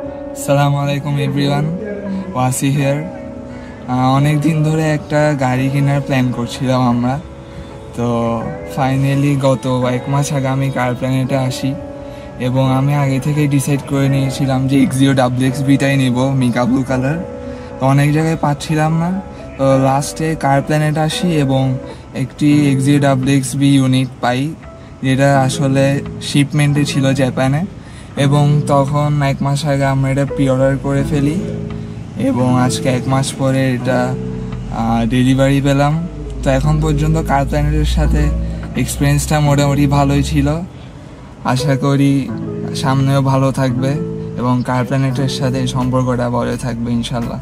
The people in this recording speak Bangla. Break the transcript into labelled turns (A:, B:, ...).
A: আসসালামু আলাইকুম এভরিওয়ান, ওয়াসি হিয়ার। অনেক দিন ধরে একটা গাড়ি কেনার প্ল্যান করছিলাম আমরা। তো ফাইনালি গত 1 মাস আগে আমি কার প্ল্যানেটে আসি এবং আমি আগে থেকেই ডিসাইড করে নিয়েছিলাম যে এক্সিও WXB-টাই নেব, মিকা ব্লু কালার। তো অনেক জায়গায় পাচ্ছিলাম না, তো লাস্টে কার প্ল্যানেটে আসি এবং একটি এক্সিও WXB ইউনিট পাই, যেটা আসলে শিপমেন্টে ছিল জাপানে। এবং তখন 1 মাস আগে আমরা এটা প্রি অর্ডার করে ফেলি এবং আজকে 1 মাস পরে এটা ডেলিভারি পেলাম। তো এখন পর্যন্ত কার প্ল্যানেটের সাথে এক্সপিরিয়েন্সটা মোটামুটি ভালোই ছিল। আশা করি সামনেও ভালো থাকবে এবং কার প্ল্যানেটের সাথে সম্পর্কটা ভালো থাকবে ইনশাল্লাহ।